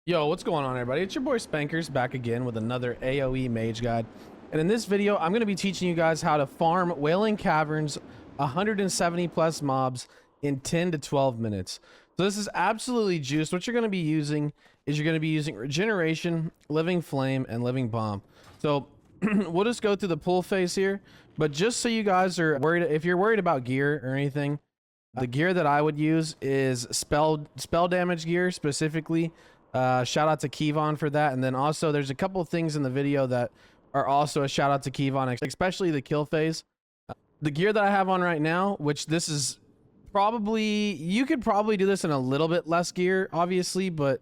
Yo, what's going on, everybody? It's your boy Spankers back again with another AoE mage guide. And in this video, I'm going to be teaching you guys how to farm Wailing Caverns 170 plus mobs in 10 to 12 minutes. So this is absolutely juiced. What you're going to be using is you're going to be using Regeneration, Living Flame, and Living Bomb. So we'll just go through the pull phase here. But just so you guys are worried, if you're worried about gear or anything, the gear that I would use is spell damage gear specifically. Shout out to Kevon for that. And then also there's a couple of things in the video that are also a shout out to Kevon, especially the kill phase. The gear that I have on right now, which this is probably, you could probably do this in a little bit less gear, obviously, but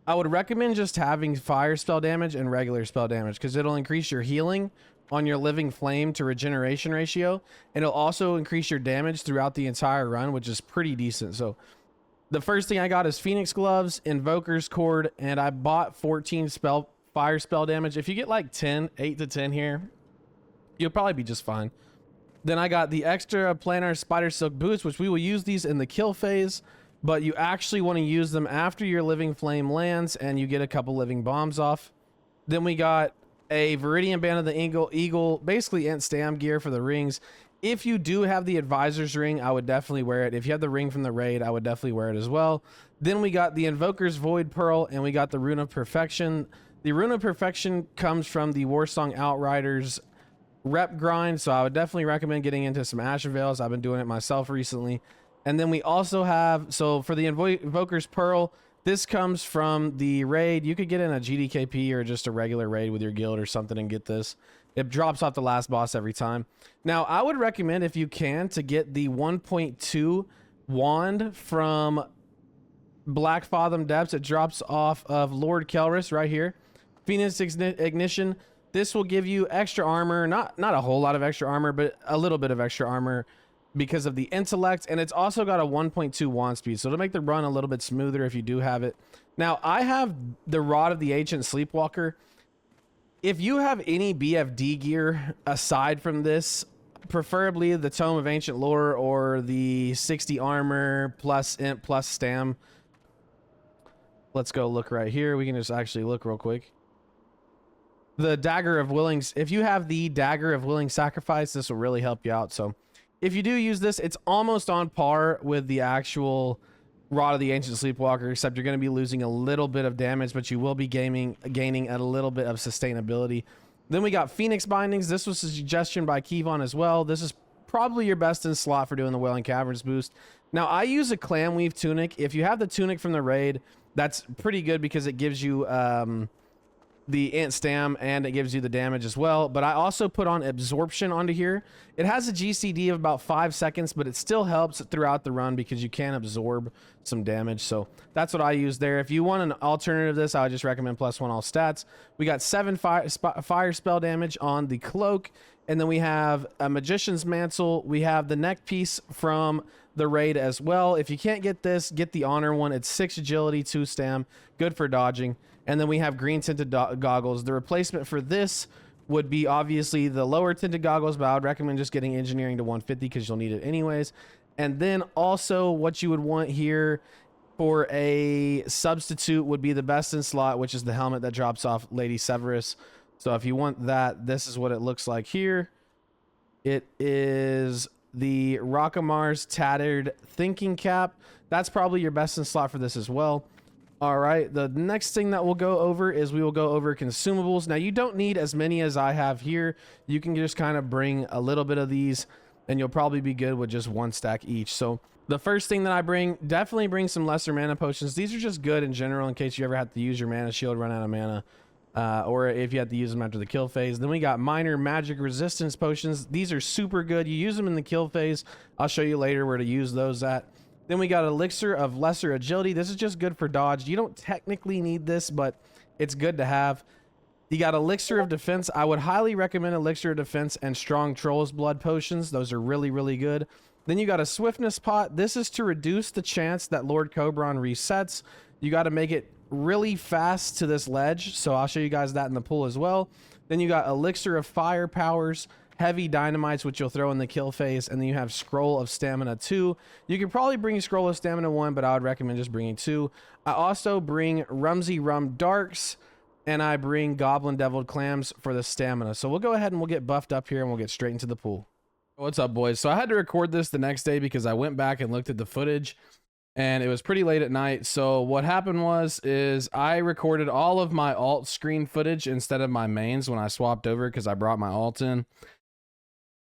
I would recommend just having fire spell damage and regular spell damage because it'll increase your healing on your Living Flame to regeneration ratio, and it'll also increase your damage throughout the entire run, which is pretty decent. So the first thing I got is Phoenix Gloves, Invoker's Cord, and I bought 14 fire spell damage. If you get like 8 to 10 here, you'll probably be just fine. Then I got the extra planar spider silk boots, which we will use these in the kill phase, but you actually want to use them after your Living Flame lands and you get a couple living bombs off. Then we got a Viridian Band of the Eagle, basically Ent Stam gear for the rings. If you do have the Advisor's Ring, I would definitely wear it. If you have the ring from the raid, I would definitely wear it as well. Then we got the Invoker's Void Pearl, and we got the Rune of Perfection. The Rune of Perfection comes from the Warsong Outriders rep grind, so I would definitely recommend getting into some Ashen Veils. I've been doing it myself recently. And then we also have, so for the Invoker's Pearl, this comes from the raid. You could get in a GDKP or just a regular raid with your guild or something and get this. It drops off the last boss every time. Now, I would recommend, if you can, to get the 1.2 wand from Black Fathom Depths. It drops off of Lord Kelris right here. Phoenix Ignition. This will give you extra armor. Not a whole lot of extra armor, but a little bit of extra armor because of the intellect, and it's also got a 1.2 wand speed, so it'll make the run a little bit smoother if you do have it. Now, I have the Rod of the Ancient Sleepwalker. If you have any BFD gear aside from this, preferably the Tome of Ancient Lore or the 60 armor plus int plus stam. Let's go look right here. We can just actually look real quick. The Dagger of Willing, if you have the Dagger of Willing Sacrifice, this will really help you out. So if you do use this, it's almost on par with the actual Rod of the Ancient Sleepwalker, except you're going to be losing a little bit of damage, but you will be gaining a little bit of sustainability. Then we got Phoenix Bindings. This was a suggestion by Kevon as well. This is probably your best in slot for doing the Wailing Caverns boost. Now, I use a Clam Weave Tunic. If you have the Tunic from the raid, that's pretty good because it gives you the Ant Stam and it gives you the damage as well. But I also put on Absorption onto here. It has a GCD of about 5 seconds, but it still helps throughout the run because you can absorb some damage. So that's what I use there. If you want an alternative to this, I would just recommend +1 all stats. We got 7 fire spell damage on the cloak, and then we have a Magician's Mantle. We have the neck piece from the raid as well. If you can't get this, get the honor one. It's 6 agility, 2 stam, good for dodging. And then we have green tinted goggles. The replacement for this would be obviously the lower tinted goggles, but I would recommend just getting engineering to 150 because you'll need it anyways. And then also what you would want here for a substitute would be the best in slot, which is the helmet that drops off Lady Severus. So if you want that, this is what it looks like here. It is the Rockamar's Tattered Thinking Cap. That's probably your best in slot for this as well. All right, the next thing that we'll go over is we will go over consumables. Now, you don't need as many as I have here. You can just kind of bring a little bit of these and you'll probably be good with just 1 stack each. So the first thing that I bring, definitely bring some lesser mana potions. These are just good in general in case you ever have to use your mana shield, run out of mana, or if you have to use them after the kill phase. Then we got minor magic resistance potions. These are super good. You use them in the kill phase. I'll show you later where to use those at. Then we got Elixir of Lesser Agility. This is just good for dodge. You don't technically need this, but it's good to have. You got Elixir of Defense. I would highly recommend Elixir of Defense and Strong Troll's Blood potions. Those are really, really good. Then you got a Swiftness Pot. This is to reduce the chance that Lord Cobrahn resets. You got to make it really fast to this ledge, so I'll show you guys that in the pool as well. Then you got Elixir of Fire Powers. heavy dynamites, which you'll throw in the kill phase, and then you have scroll of stamina 2. You could probably bring scroll of stamina 1, but I would recommend just bringing 2. I also bring Rumsy Rum Darks, and I bring Goblin Deviled Clams for the stamina. So we'll go ahead and we'll get buffed up here and we'll get straight into the pool. What's up, boys? So I had to record this the next day because I went back and looked at the footage and it was pretty late at night. So what happened is I recorded all of my alt screen footage instead of my mains when I swapped over because I brought my alt in.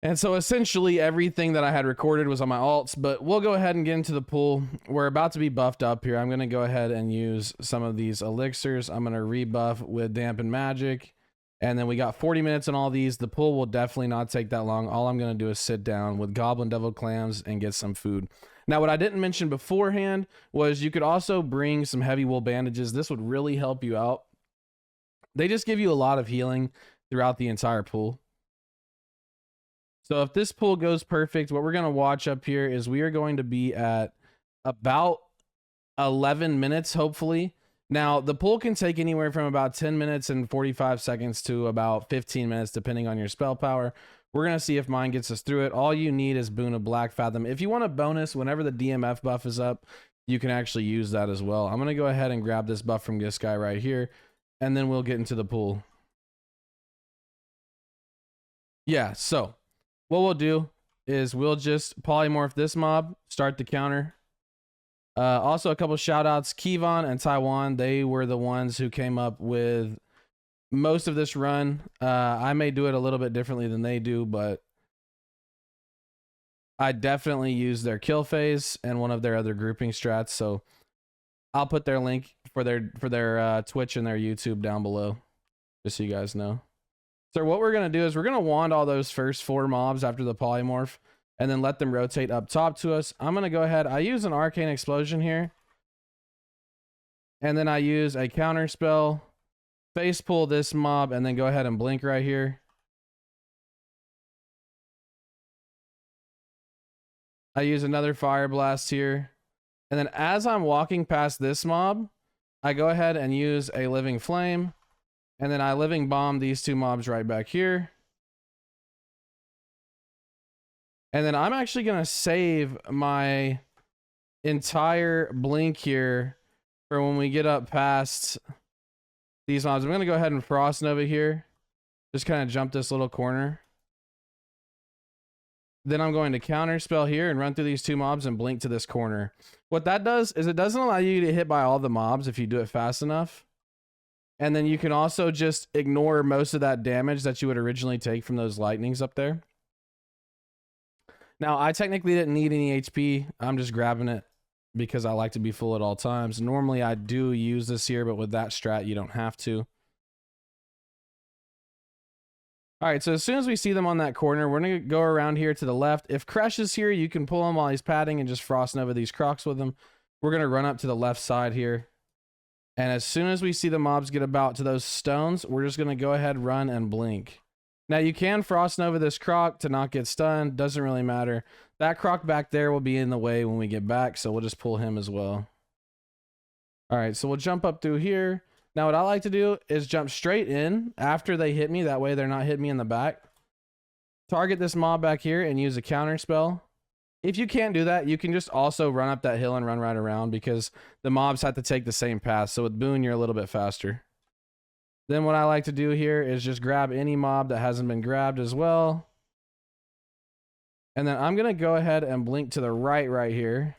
And so essentially everything that I had recorded was on my alts, but we'll go ahead and get into the pool. We're about to be buffed up here. I'm going to go ahead and use some of these elixirs. I'm going to rebuff with Dampen Magic. And then we got 40 minutes on all these. The pool will definitely not take that long. All I'm going to do is sit down with Goblin Deviled Clams and get some food. Now, what I didn't mention beforehand was you could also bring some heavy wool bandages. This would really help you out. They just give you a lot of healing throughout the entire pool. So if this pool goes perfect, what we're going to watch up here is we are going to be at about 11 minutes, hopefully. Now, the pool can take anywhere from about 10 minutes and 45 seconds to about 15 minutes, depending on your spell power. We're going to see if mine gets us through it. All you need is Boon of Black Fathom. If you want a bonus, whenever the DMF buff is up, you can actually use that as well. I'm going to go ahead and grab this buff from this guy right here, and then we'll get into the pool. Yeah, so what we'll do is we'll just polymorph this mob, start the counter. Also, a couple shout outs. Kevon and Taiwan, they were the ones who came up with most of this run. I may do it a little bit differently than they do, but I definitely use their kill phase and one of their other grouping strats. So I'll put their link for their Twitch and their YouTube down below, just so you guys know. So what we're going to do is we're going to wand all those first 4 mobs after the polymorph and then let them rotate up top to us. I'm going to go ahead. I use an Arcane Explosion here. And then I use a counter spell, face pull this mob, and then go ahead and blink right here. I use another Fire Blast here. And then as I'm walking past this mob, I go ahead and use a Living Flame. And then I Living Bomb these 2 mobs right back here. And then I'm actually going to save my entire blink here for when we get up past these mobs. I'm going to go ahead and Frost Nova here. Just kind of jump this little corner. Then I'm going to counter spell here and run through these 2 mobs and blink to this corner. What that does is it doesn't allow you to get hit by all the mobs if you do it fast enough. And then you can also just ignore most of that damage that you would originally take from those lightnings up there. Now, I technically didn't need any HP. I'm just grabbing it because I like to be full at all times. Normally, I do use this here, but with that strat, you don't have to. All right, so as soon as we see them on that corner, we're going to go around here to the left. If Kresh is here, you can pull him while he's padding and just Frost Nova these Crocs with him. We're going to run up to the left side here. And as soon as we see the mobs get about to those stones, we're just going to go ahead, run, and blink. Now, you can Frost Nova this Croc to not get stunned. Doesn't really matter. That Croc back there will be in the way when we get back, so we'll just pull him as well. All right, so we'll jump up through here. Now, what I like to do is jump straight in after they hit me. That way, they're not hitting me in the back. Target this mob back here and use a counter spell. If you can't do that, you can just also run up that hill and run right around because the mobs have to take the same path. So with Boon, you're a little bit faster. Then what I like to do here is just grab any mob that hasn't been grabbed as well. And then I'm going to go ahead and blink to the right here.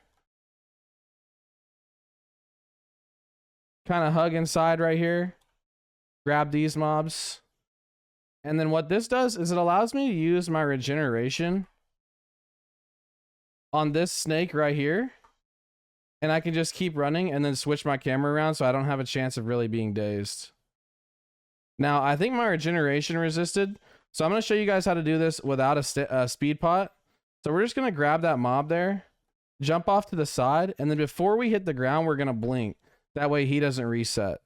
Kind of hug inside right here. Grab these mobs. And then what this does is it allows me to use my regeneration on this snake right here, and I can just keep running and then switch my camera around so I don't have a chance of really being dazed. Now, I think my regeneration resisted, so I'm going to show you guys how to do this without a speed pot. So we're just going to grab that mob there, jump off to the side, and then before we hit the ground, we're going to blink. That way he doesn't reset.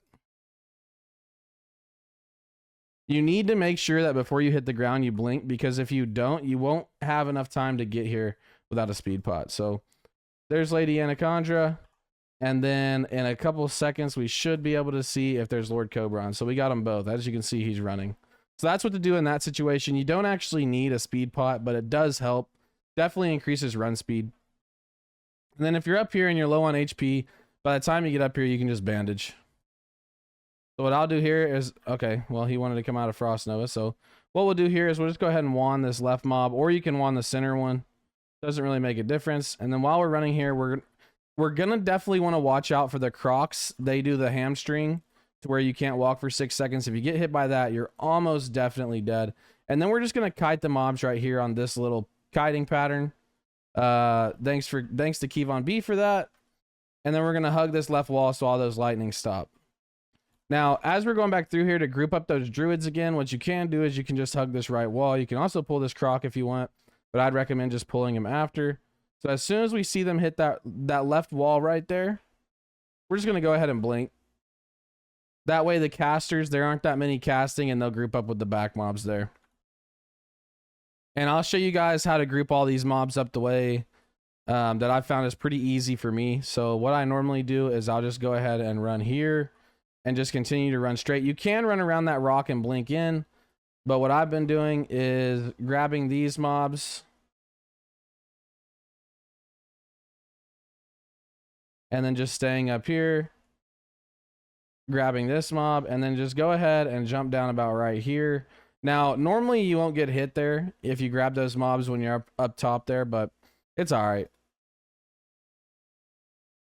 You need to make sure that before you hit the ground, you blink, because if you don't, you won't have enough time to get here without a speed pot. So there's Lady Anacondra. And then in a couple of seconds, we should be able to see if there's Lord Cobrahn. So we got them both. As you can see, he's running. So that's what to do in that situation. You don't actually need a speed pot, but it does help. Definitely increases run speed. And then if you're up here and you're low on HP, by the time you get up here, you can just bandage. So what I'll do here is, okay, well, he wanted to come out of Frost Nova. So what we'll do here is we'll just go ahead and wand this left mob, or you can wand the center one. Doesn't really make a difference. And then while we're running here, we're gonna definitely want to watch out for the Crocs. They do the hamstring to where you can't walk for 6 seconds. If you get hit by that, you're almost definitely dead. And then we're just gonna kite the mobs right here on this little kiting pattern. Thanks to Kevon B for that. And then we're gonna hug this left wall so all those lightnings stop. Now, as we're going back through here to group up those druids again, what you can do is you can just hug this right wall. You can also pull this Croc if you want, but I'd recommend just pulling him after. So as soon as we see them hit that left wall right there, we're just going to go ahead and blink. That way the casters, there aren't that many casting, and they'll group up with the back mobs there. And I'll show you guys how to group all these mobs up the way that I found is pretty easy for me. So what I normally do is I'll just go ahead and run here and just continue to run straight. You can run around that rock and blink in, but what I've been doing is grabbing these mobs and then just staying up here, grabbing this mob, and then just go ahead and jump down about right here. Now, normally you won't get hit there if you grab those mobs when you're up top there, but it's all right.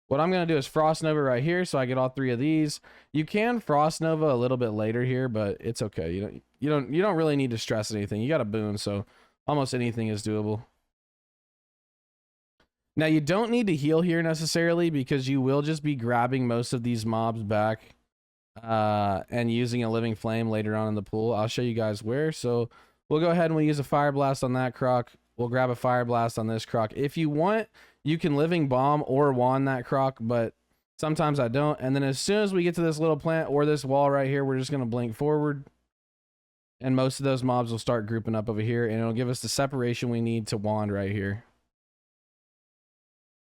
What I'm going to do is Frost Nova right here, so I get all 3 of these. You can Frost Nova a little bit later here, but it's okay. You don't really need to stress anything. You got a boon, so almost anything is doable. Now, you don't need to heal here necessarily, because you will just be grabbing most of these mobs back and using a living flame later on in the pool. I'll show you guys where. So we'll go ahead and we'll use a fire blast on that Croc. We'll grab a fire blast on this Croc. If you want, you can living bomb or wand that Croc, but sometimes I don't. And then as soon as we get to this little plant or this wall right here, we're just going to blink forward. And most of those mobs will start grouping up over here, and it'll give us the separation we need to wand right here.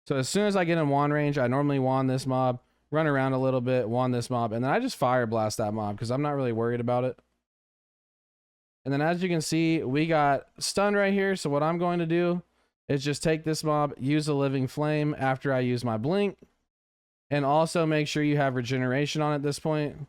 So as soon as I get in wand range, I normally wand this mob, run around a little bit, wand this mob, and then I just fire blast that mob because I'm not really worried about it. And then as you can see, we got stun right here. So what I'm going to do is just take this mob, use a living flame after I use my blink, and also make sure you have regeneration on at this point.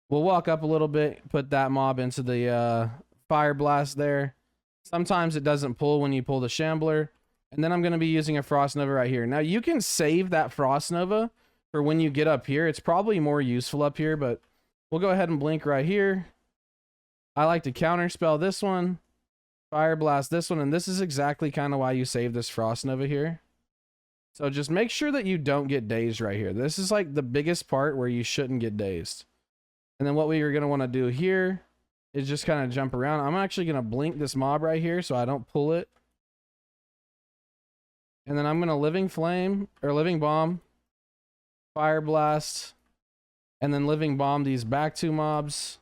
We'll walk up a little bit, put that mob into the fire blast there. Sometimes it doesn't pull when you pull the shambler. And then I'm going to be using a Frost Nova right here. Now you can save that Frost Nova for when you get up here. It's probably more useful up here, but we'll go ahead and blink right here. I like to counter spell this one, fire blast this one, and this is exactly kind of why you save this Frost Nova here. So just make sure that you don't get dazed right here. This is like the biggest part where you shouldn't get dazed. And then what we are going to want to do here is just kind of jump around. I'm actually going to blink this mob right here so I don't pull it. And then I'm going to living flame or living bomb, fire blast, and then living bomb these back 2 mobs.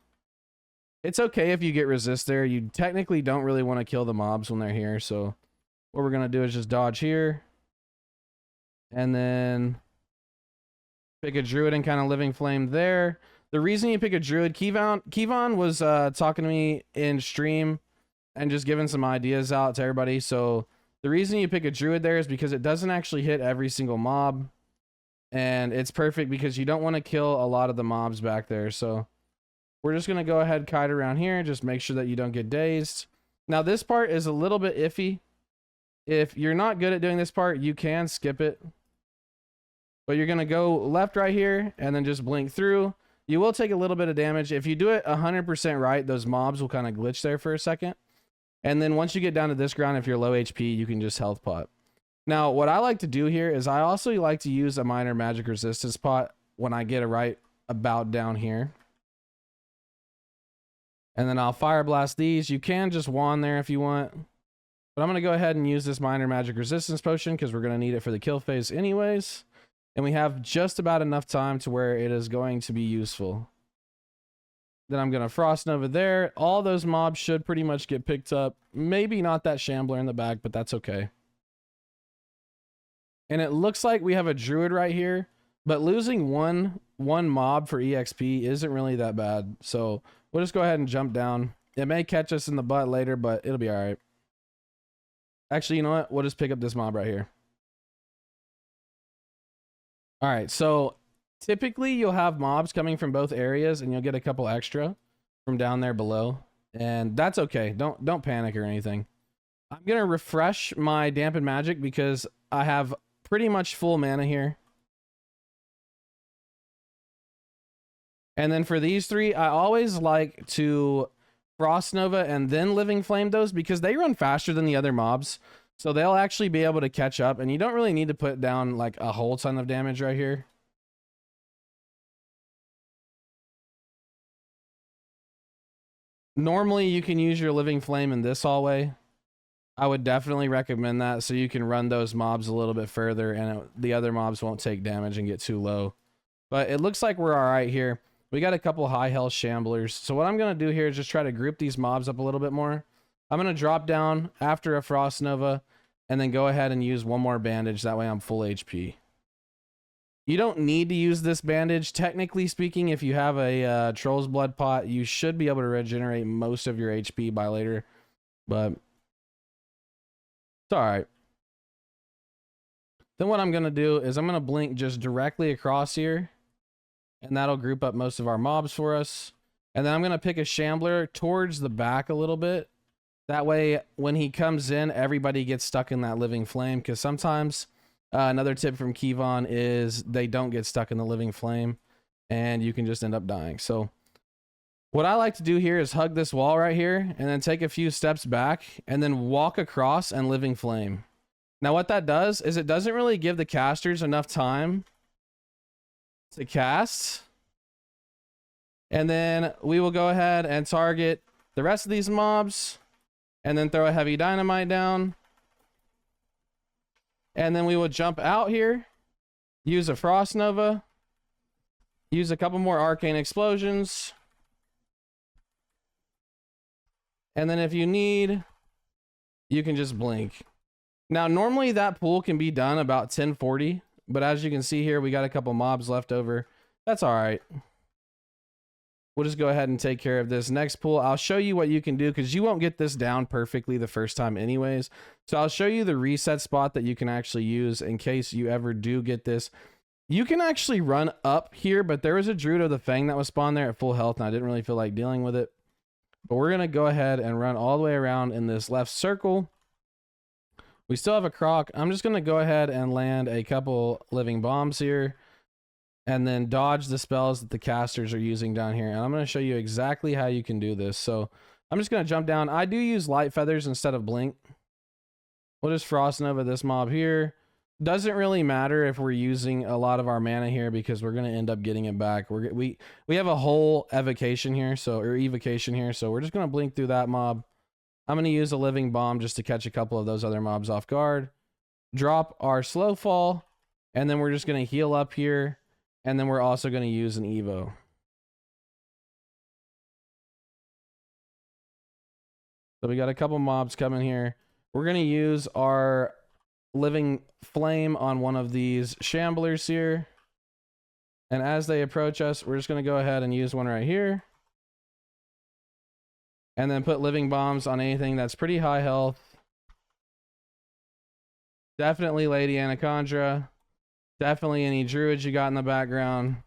It's okay if you get resist there. You technically don't really want to kill the mobs when they're here. So what we're going to do is just dodge here. And then pick a druid and kind of living flame there. The reason you pick a druid, Kevon was talking to me in stream and just giving some ideas out to everybody. So the reason you pick a druid there is because it doesn't actually hit every single mob. And it's perfect because you don't want to kill a lot of the mobs back there. So we're just going to go ahead, kite around here. Just make sure that you don't get dazed. Now this part is a little bit iffy. If you're not good at doing this part, you can skip it. But you're going to go left right here and then just blink through. You will take a little bit of damage. If you do it 100% right, those mobs will kind of glitch there for a second. And then once you get down to this ground, if you're low HP, you can just health pot. Now, what I like to do here is I also like to use a minor magic resistance pot when I get it right about down here. And then I'll fire blast these. You can just wand there if you want. But I'm going to go ahead and use this minor magic resistance potion because we're going to need it for the kill phase anyways. And we have just about enough time to where it is going to be useful. Then I'm going to Frost Nova there. All those mobs should pretty much get picked up. Maybe not that shambler in the back, but that's okay. And it looks like we have a druid right here. But losing one mob for EXP isn't really that bad. So we'll just go ahead and jump down. It may catch us in the butt later, but it'll be all right. Actually, you know what? We'll just pick up this mob right here. All right, so typically you'll have mobs coming from both areas and you'll get a couple extra from down there below. And that's okay. Don't panic or anything. I'm going to refresh my dampened magic because I have pretty much full mana here. And then for these three, I always like to Frost Nova and then Living Flame those because they run faster than the other mobs. So they'll actually be able to catch up, and you don't really need to put down like a whole ton of damage right here. Normally you can use your Living Flame in this hallway. I would definitely recommend that so you can run those mobs a little bit further and the other mobs won't take damage and get too low. But it looks like we're all right here. We got a couple high health shamblers. So what I'm going to do here is just try to group these mobs up a little bit more. I'm going to drop down after a Frost Nova and then go ahead and use one more bandage. That way I'm full HP. You don't need to use this bandage. Technically speaking, if you have a Troll's Blood pot, you should be able to regenerate most of your HP by later. But it's all right. Then what I'm going to do is I'm going to blink just directly across here. And that'll group up most of our mobs for us. And then I'm going to pick a Shambler towards the back a little bit. That way, when he comes in, everybody gets stuck in that Living Flame. Because sometimes, another tip from Kevon is they don't get stuck in the Living Flame. And you can just end up dying. So what I like to do here is hug this wall right here. And then take a few steps back. And then walk across and Living Flame. Now what that does is it doesn't really give the casters enough time to cast. And then we will go ahead and target the rest of these mobs. And then throw a heavy dynamite down. And then we will jump out here. Use a Frost Nova. Use a couple more arcane explosions. And then if you need, you can just blink. Now normally that pool can be done about 1040. But as you can see here, we got a couple mobs left over. That's all right. We'll just go ahead and take care of this next pool. I'll show you what you can do because you won't get this down perfectly the first time anyways. So I'll show you the reset spot that you can actually use in case you ever do get this. You can actually run up here, but there was a Druid of the Fang that was spawned there at full health and I didn't really feel like dealing with it. But we're going to go ahead and run all the way around in this left circle. We still have a Croc. I'm just going to go ahead and land a couple living bombs here. And then dodge the spells that the casters are using down here. And I'm going to show you exactly how you can do this. So I'm just going to jump down. I do use light feathers instead of blink. We'll just Frost Nova this mob here. Doesn't really matter if we're using a lot of our mana here because we're going to end up getting it back. We have a whole evocation here, so we're just going to blink through that mob. I'm going to use a living bomb just to catch a couple of those other mobs off guard. Drop our slow fall, and then we're just going to heal up here. And then we're also going to use an Evo. So we got a couple mobs coming here. We're going to use our Living Flame on one of these Shamblers here. And as they approach us, we're just going to go ahead and use one right here. And then put Living Bombs on anything that's pretty high health. Definitely Lady Anacondra. Definitely any druids you got in the background.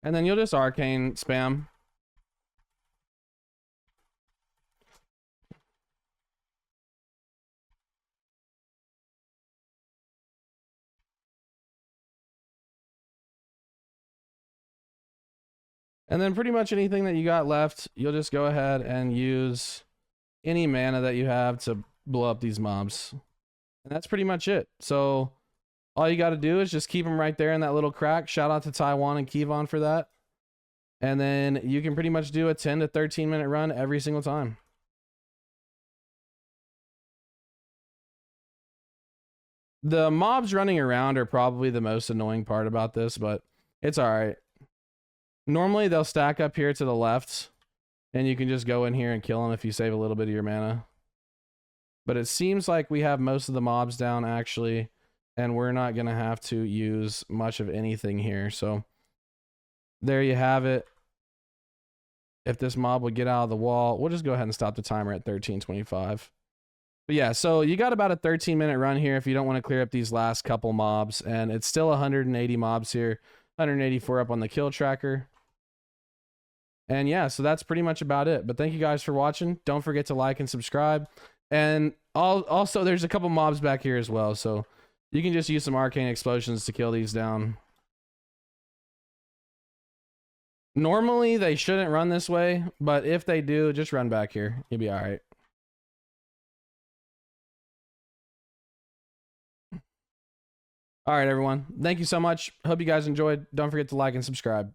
And then you'll just arcane spam. And then pretty much anything that you got left, you'll just go ahead and use any mana that you have to blow up these mobs. And that's pretty much it. So all you got to do is just keep them right there in that little crack. Shout out to Taiwan and Kevon for that. And then you can pretty much do a 10 to 13 minute run every single time. The mobs running around are probably the most annoying part about this, but it's all right. Normally they'll stack up here to the left and you can just go in here and kill them if you save a little bit of your mana. But it seems like we have most of the mobs down actually. And we're not going to have to use much of anything here. So there you have it. if this mob would get out of the wall. We'll just go ahead and stop the timer at 13:25. But yeah, so you got about a 13-minute run here if you don't want to clear up these last couple mobs, and it's still 180 mobs here, 184 up on the kill tracker. And yeah, so that's pretty much about it. But thank you guys for watching. Don't forget to like and subscribe. And also, there's a couple mobs back here as well, so you can just use some arcane explosions to kill these down. Normally, they shouldn't run this way, but if they do, just run back here. You'll be all right. All right, everyone. Thank you so much. Hope you guys enjoyed. Don't forget to like and subscribe.